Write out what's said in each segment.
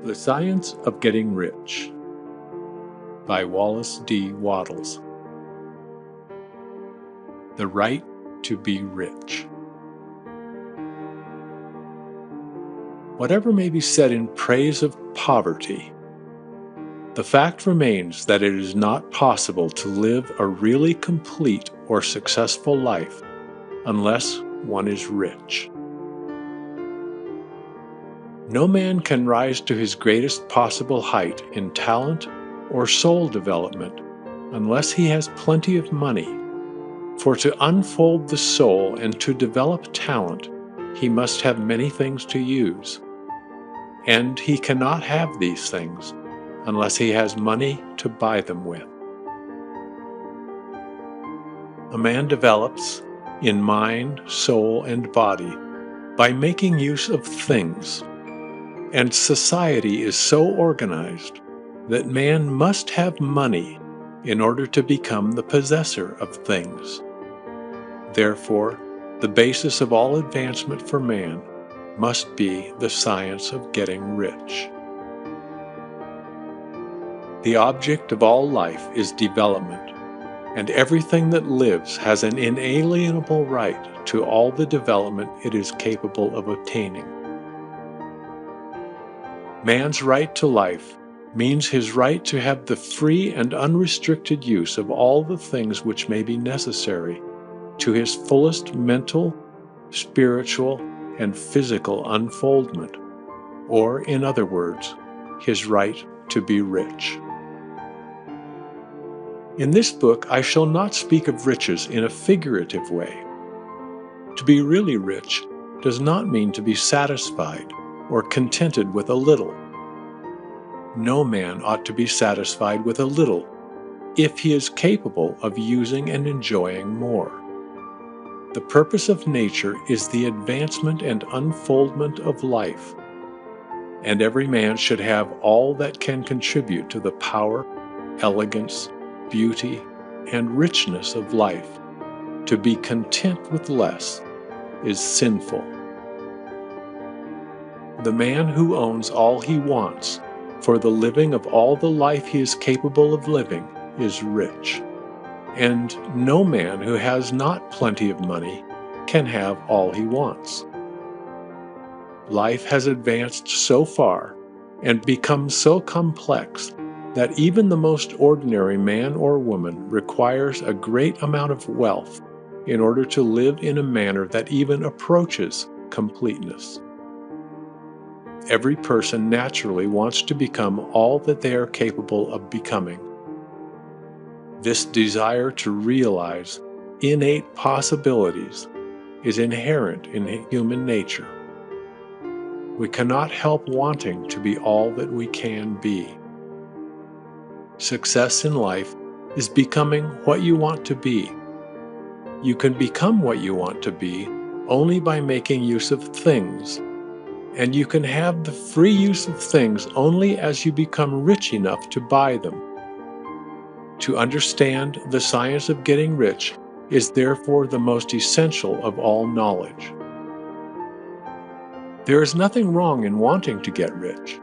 The Science of Getting Rich by Wallace D. Wattles. The right to be rich. Whatever may be said in praise of poverty, the fact remains that it is not possible to live a really complete or successful life unless one is rich. No man can rise to his greatest possible height in talent or soul development unless he has plenty of money. For to unfold the soul and to develop talent, he must have many things to use. And he cannot have these things unless he has money to buy them with. A man develops in mind, soul, and body by making use of things. And society is so organized that man must have money in order to become the possessor of things. Therefore, the basis of all advancement for man must be the science of getting rich. The object of all life is development, and everything that lives has an inalienable right to all the development it is capable of obtaining. Man's right to life means his right to have the free and unrestricted use of all the things which may be necessary to his fullest mental, spiritual, and physical unfoldment, or, in other words, his right to be rich. In this book, I shall not speak of riches in a figurative way. To be really rich does not mean to be satisfied or contented with a little. No man ought to be satisfied with a little if he is capable of using and enjoying more. The purpose of nature is the advancement and unfoldment of life, and every man should have all that can contribute to the power, elegance, beauty, and richness of life. To be content with less is sinful. The man who owns all he wants for the living of all the life he is capable of living is rich, and no man who has not plenty of money can have all he wants. Life has advanced so far and become so complex that even the most ordinary man or woman requires a great amount of wealth in order to live in a manner that even approaches completeness. Every person naturally wants to become all that they are capable of becoming. This desire to realize innate possibilities is inherent in human nature. We cannot help wanting to be all that we can be. Success in life is becoming what you want to be. You can become what you want to be only by making use of things, and you can have the free use of things only as you become rich enough to buy them. To understand the science of getting rich is therefore the most essential of all knowledge. There is nothing wrong in wanting to get rich.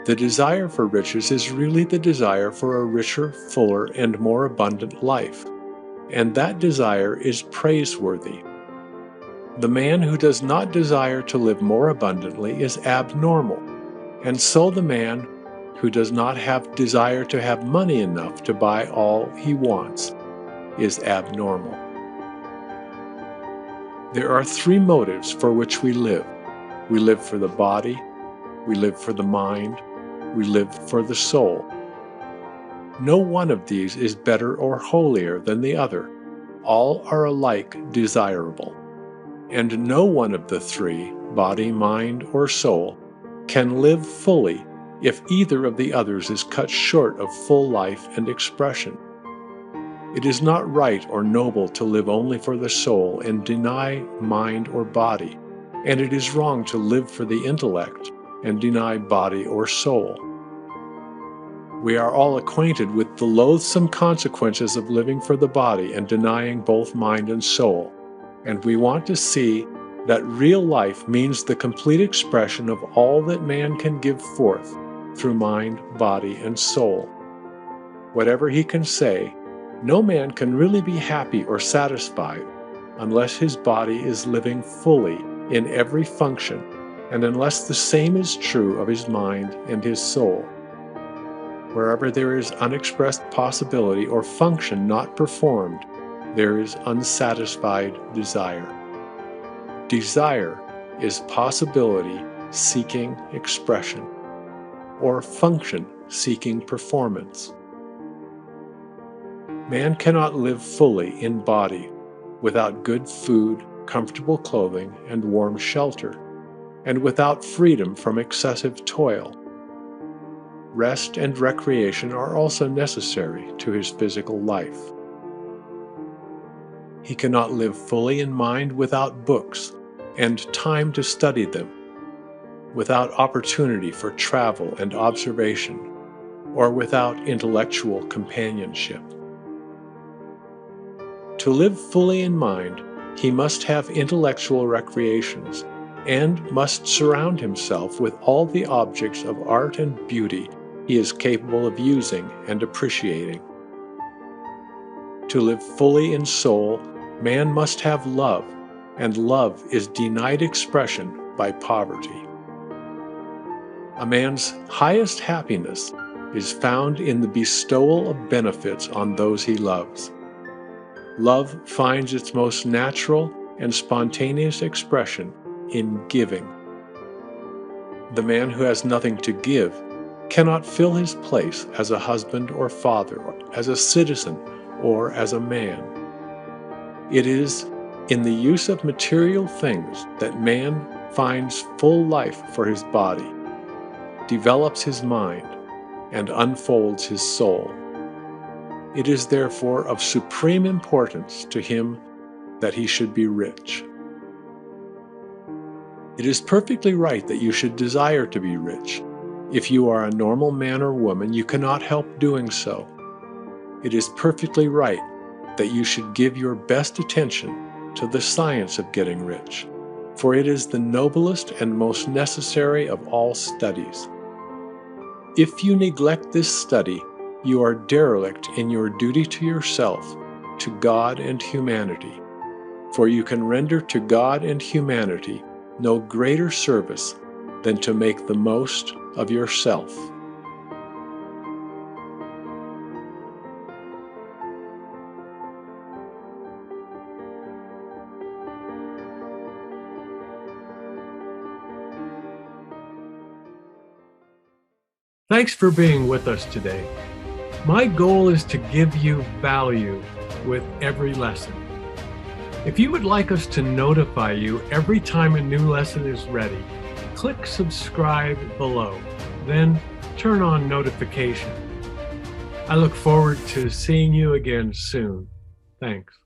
The desire for riches is really the desire for a richer, fuller, and more abundant life, and that desire is praiseworthy. The man who does not desire to live more abundantly is abnormal, and so the man who does not have desire to have money enough to buy all he wants is abnormal. There are three motives for which we live. We live for the body, we live for the mind, we live for the soul. No one of these is better or holier than the other. All are alike desirable. And no one of the three, body, mind, or soul, can live fully if either of the others is cut short of full life and expression. It is not right or noble to live only for the soul and deny mind or body, and it is wrong to live for the intellect and deny body or soul. We are all acquainted with the loathsome consequences of living for the body and denying both mind and soul, and we want to see that real life means the complete expression of all that man can give forth through mind, body, and soul. Whatever he can say, no man can really be happy or satisfied unless his body is living fully in every function, and unless the same is true of his mind and his soul. Wherever there is unexpressed possibility or function not performed, there is unsatisfied desire. Desire is possibility seeking expression, or function seeking performance. Man cannot live fully in body without good food, comfortable clothing, and warm shelter, and without freedom from excessive toil. Rest and recreation are also necessary to his physical life. He cannot live fully in mind without books and time to study them, without opportunity for travel and observation, or without intellectual companionship. To live fully in mind, he must have intellectual recreations and must surround himself with all the objects of art and beauty he is capable of using and appreciating. To live fully in soul, man must have love, and love is denied expression by poverty. A man's highest happiness is found in the bestowal of benefits on those he loves. Love finds its most natural and spontaneous expression in giving. The man who has nothing to give cannot fill his place as a husband or father, as a citizen, or as a man. It is in the use of material things that man finds full life for his body, develops his mind, and unfolds his soul. It is therefore of supreme importance to him that he should be rich. It is perfectly right that you should desire to be rich. If you are a normal man or woman, you cannot help doing so. It is perfectly right that you should give your best attention to the science of getting rich, for it is the noblest and most necessary of all studies. If you neglect this study, you are derelict in your duty to yourself, to God and humanity, for you can render to God and humanity no greater service than to make the most of yourself. Thanks for being with us today. My goal is to give you value with every lesson. If you would like us to notify you every time a new lesson is ready, click subscribe below, then turn on notification. I look forward to seeing you again soon. Thanks.